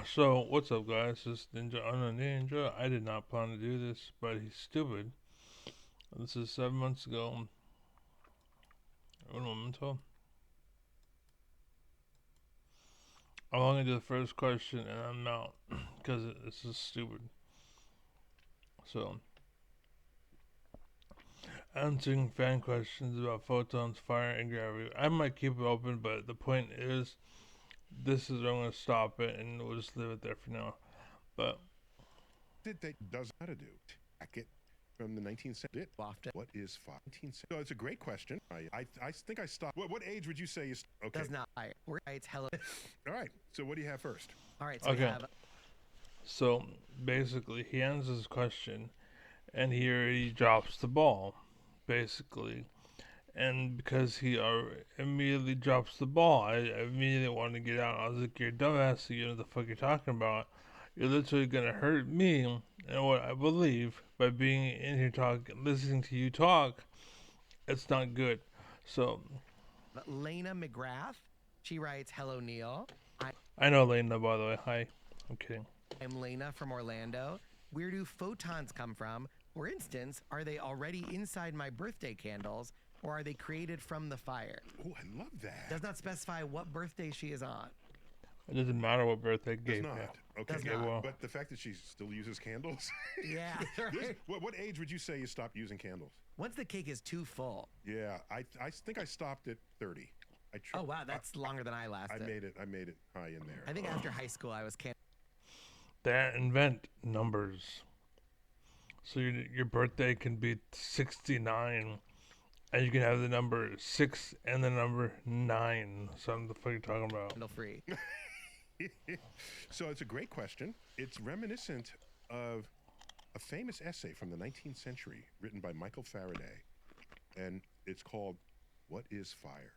So, what's up, guys? This is Ninja on a Ninja. I did not plan to do this, but he's stupid. This is 7 months ago. Un momento. I'm only do the first question and I'm out because this is stupid. So, answering fan questions about photons, fire, and gravity. I might keep it open, but the point is, this is where I'm going to stop it and we'll just leave it there for now. But That does how to do. Packet from the 19th century. Often What is 19th century? So it's a great question. I think I stopped. What age would you say you okay? does not fire. We're it's hello. All right. So what do you have first? All right, so we okay. have So basically, he answers his question, and he already drops the ball, basically. And because he immediately drops the ball, I immediately wanted to get out. I was like, "You're dumbass. You know what the fuck you're talking about. You're literally gonna hurt me and what I believe by being in here talking, listening to you talk. It's not good." So Lena McGrath. She writes, "Hello, Neil. I know Lena, by the way. Hi. I'm kidding. I'm Lena from Orlando. Where do photons come from? For instance, are they already inside my birthday candles, or are they created from the fire?" Oh, I love that. Does not specify what birthday she is on. It doesn't matter what birthday Does gave not. you. Okay. Does Yeah, not. well, But the fact that she still uses candles. Yeah. right. What age would you say you stopped using candles? Once the cake is too full. Yeah, I think I stopped at 30. Oh wow, that's longer than I lasted. I made it high in there. I think after high school I was they invent numbers. So your birthday can be 69, and you can have the number 6 and the number 9. So what the fuck are you talking about? candle free. So it's a great question. It's reminiscent of a famous essay from the 19th century written by Michael Faraday, and it's called "What is Fire?"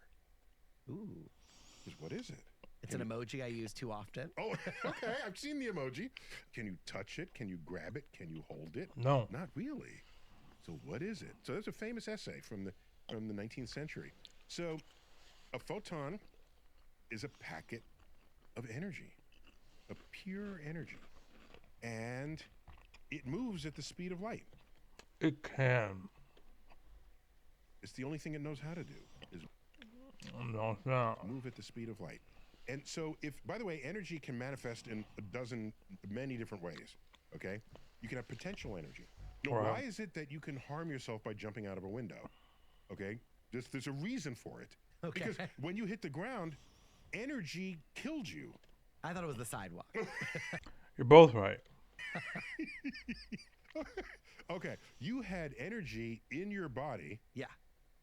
Ooh. What is it? It's an emoji I use too often. Oh, okay. I've seen the emoji. Can you touch it? Can you grab it? Can you hold it? No. Not really. So what is it? So there's a famous essay from the 19th century. So a photon is a packet of energy, of pure energy, and it moves at the speed of light. It can. It's the only thing it knows how to do is No, it's not. move at the speed of light. And so if, by the way, energy can manifest in many different ways, okay? You can have potential energy. Now, Right. why is it that you can harm yourself by jumping out of a window? Okay? There's a reason for it. Okay. Because when you hit the ground, energy killed you. I thought it was the sidewalk. You're both right. Okay, you had energy in your body Yeah.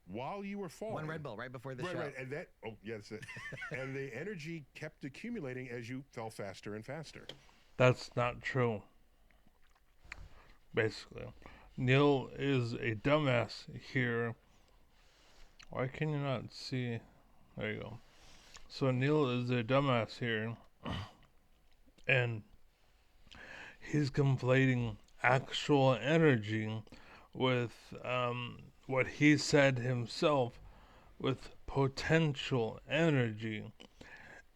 while you were falling. One Red Bull right before the Right, show. right, and that. Oh, yeah, that's it. And the energy kept accumulating as you fell faster and faster. That's not true. Basically, Neil is a dumbass here. Why can you not see? There you go. So Neil is a dumbass here, and he's conflating actual energy with what he said himself with potential energy.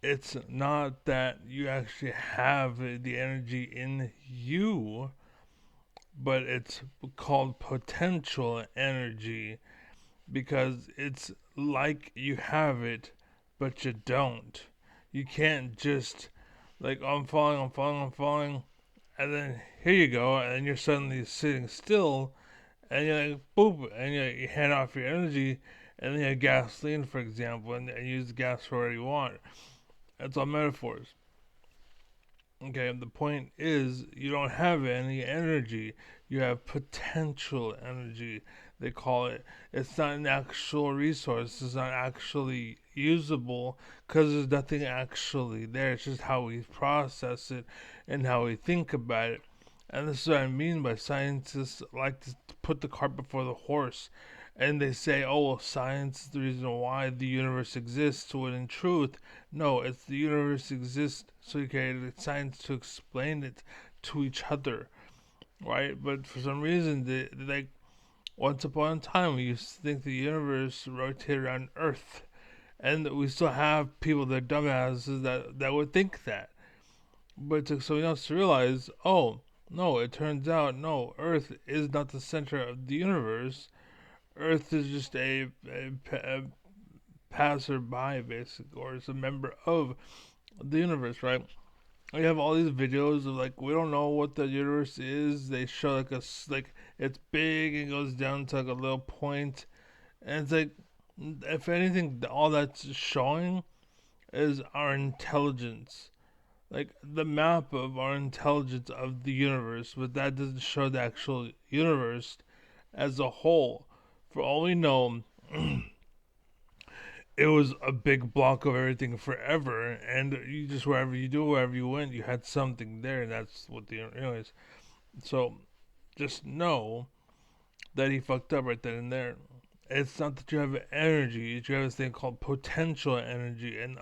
It's not that you actually have the energy in you, but it's called potential energy because it's like you have it, but you don't. You can't just, like, I'm falling, and then here you go, and then you're suddenly sitting still, and you're like, boop, and you hand off your energy, and then you have gasoline, for example, and use the gas for whatever you want. That's all metaphors. Okay, the point is you don't have any energy. You have potential energy, they call it. It's not an actual resource. It's not actually usable because there's nothing actually there. It's just how we process it and how we think about it. And this is what I mean by scientists like to put the cart before the horse. And they say, oh, well, science is the reason why the universe exists, when in truth, no, it's the universe exists so you can get science to explain it to each other, right? But for some reason, like, once upon a time, we used to think the universe rotated around Earth. And we still have people that are dumbasses that would think that. But it took someone else to realize, oh, no, it turns out, no, Earth is not the center of the universe. Earth is just a passerby, basically, or is a member of the universe, right? We have all these videos of like we don't know what the universe is. They show like like it's big and goes down to like a little point, and it's like if anything, all that's showing is our intelligence, like the map of our intelligence of the universe, but that doesn't show the actual universe as a whole. For all we know, it was a big block of everything forever, and you just wherever you do, wherever you went, you had something there, and that's what the anyways. So just know that he fucked up right then and there. It's not that you have energy; you have this thing called potential energy, and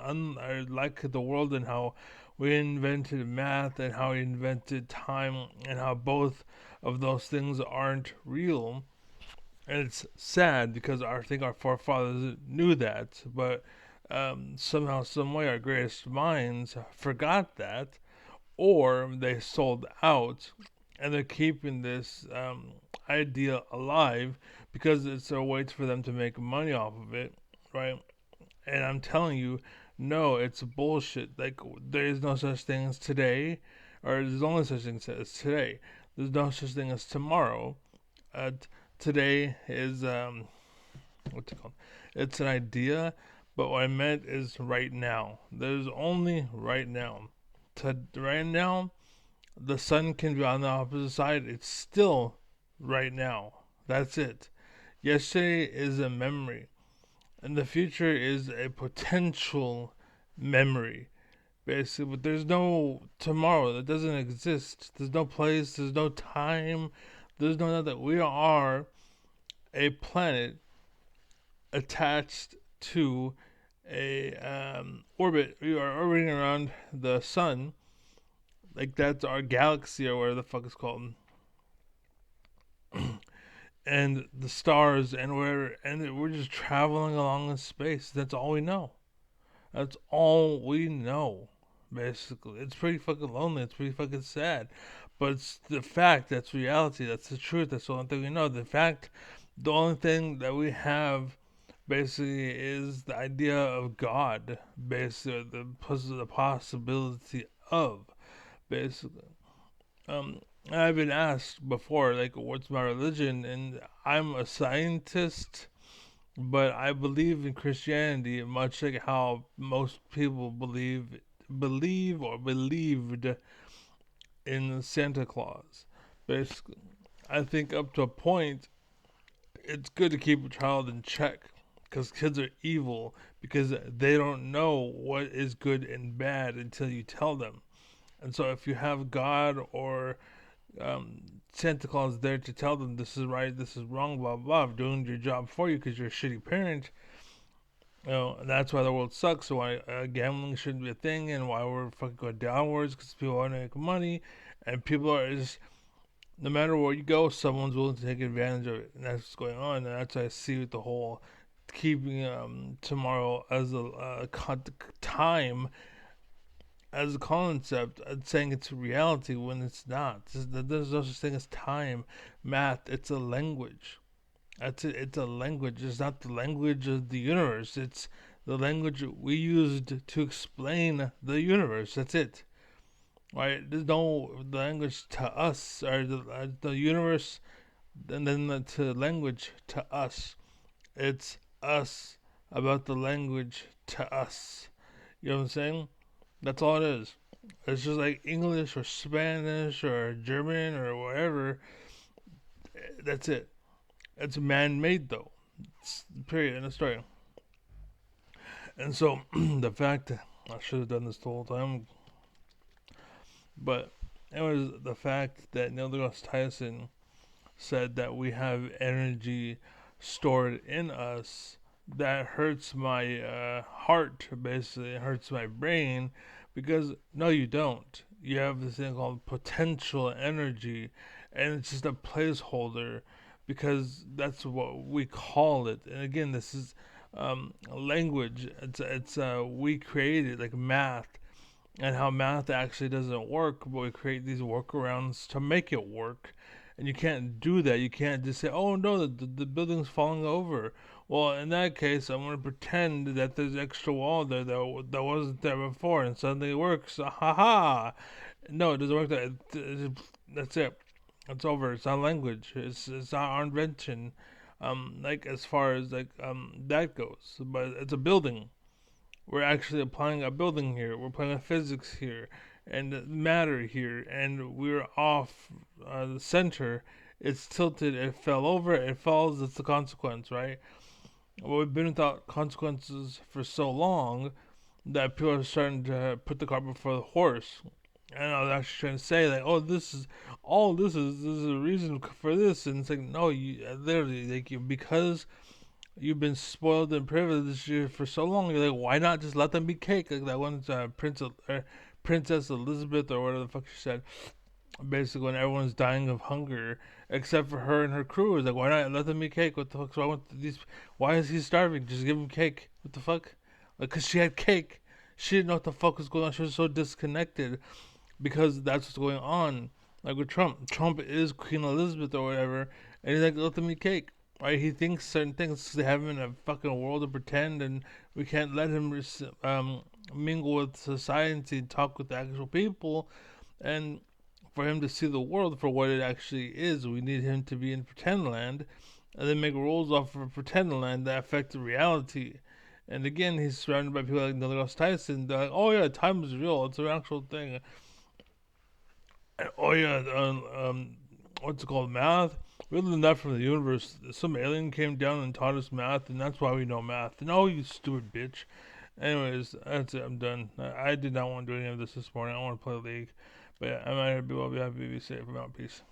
like the world and how we invented math and how we invented time and how both of those things aren't real. And it's sad because I think our forefathers knew that, but somehow, some way, our greatest minds forgot that, or they sold out, and they're keeping this idea alive because it's a way for them to make money off of it, right? And I'm telling you, no, it's bullshit. Like there is no such thing as today, or there's only such thing as today. There's no such thing as tomorrow. Uh, Today is what's it called? It's an idea, but what I meant is right now. There's only right now. Right now, the sun can be on the opposite side. It's still right now. That's it. Yesterday is a memory, and the future is a potential memory. Basically, but there's no tomorrow. That doesn't exist. There's no place. There's no time. There's no nothing. We are a planet attached to a orbit. We are orbiting around the sun, like that's our galaxy or whatever the fuck it's called, and the stars, and we're just traveling along in space. That's all we know. That's all we know. Basically, it's pretty fucking lonely. It's pretty fucking sad, but it's the fact. That's reality. That's the truth. That's the only thing we know. The only thing that we have basically is the idea of God, basically the possibility of basically. And I've been asked before, like, what's my religion, and I'm a scientist, but I believe in Christianity, much like how most people believe or believed in Santa Claus. Basically, I think up to a point, it's good to keep a child in check because kids are evil because they don't know what is good and bad until you tell them. And so if you have God or Santa Claus there to tell them this is right, this is wrong, blah blah, blah doing your job for you because you're a shitty parent. And that's why the world sucks. Why gambling shouldn't be a thing, and why we're fucking going downwards because people want to make money, and people are just no matter where you go, someone's willing to take advantage of it, and that's what's going on. And that's what I see with the whole keeping tomorrow as a time as a concept and saying it's a reality when it's not. There's no such thing as time, math. It's a language. That's it. It's a language. It's not the language of the universe. It's the language we used to explain the universe. That's it. Right? There's no language to us or the universe, and then to language to us. It's us about the language to us. You know what I'm saying? That's all it is. It's just like English or Spanish or German or whatever. That's it. It's man-made though. It's period in the story. And so the fact that I should have done this the whole time, but it was the fact that Neil deGrasse Tyson said that we have energy stored in us that hurts my heart, basically. It hurts my brain because no, you don't. You have this thing called potential energy, and it's just a placeholder because that's what we call it. And again, this is language. It's we created like math. and how math actually doesn't work, but we create these workarounds to make it work. And you can't do that. You can't just say, "Oh no, the building's falling over." Well, in that case, I'm gonna pretend that there's extra wall there that wasn't there before, and suddenly it works. Ha ha! No, it doesn't work. That's it. It's over. It's not language. It's not our invention. Like as far as that goes, but it's a building. We're actually applying a building here. We're applying a physics here and matter here, and we're off the center. It's tilted. It fell over. It falls. It's the consequence, right? Well, we've been without consequences for so long that people are starting to put the cart before the horse. And I was actually trying to say like, oh, this is a reason for this, and it's like, no, you literally like because you've been spoiled and privileged for so long. You're like, why not just let them be cake? Like that one Princess Elizabeth or whatever the fuck she said. Basically, when everyone's dying of hunger except for her and her crew, is like, why not let them be cake? What the fuck's wrong with these? Why is he starving? Just give him cake. What the fuck? Like, cause she had cake. She didn't know what the fuck was going on. She was so disconnected because that's what's going on. Like with Trump, Trump is Queen Elizabeth or whatever, and he's like, let them eat cake. Right? He thinks certain things they have him in a fucking world of pretend, and we can't let him mingle with society and talk with the actual people. And for him to see the world for what it actually is, we need him to be in pretend land, and then make rules off of pretend land that affect the reality. And again, he's surrounded by people like Neil deGrasse Tyson. They're like, "Oh yeah, time is real. It's an actual thing." Oh yeah, what's it called? Math. We learned that from the universe. Some alien came down and taught us math, and that's why we know math. No, you stupid bitch. Anyways, that's it. I'm done. I did not want to do any of this morning. I want to play League, but yeah, I'm out here. Be well, be happy, be safe. I'm out. Peace.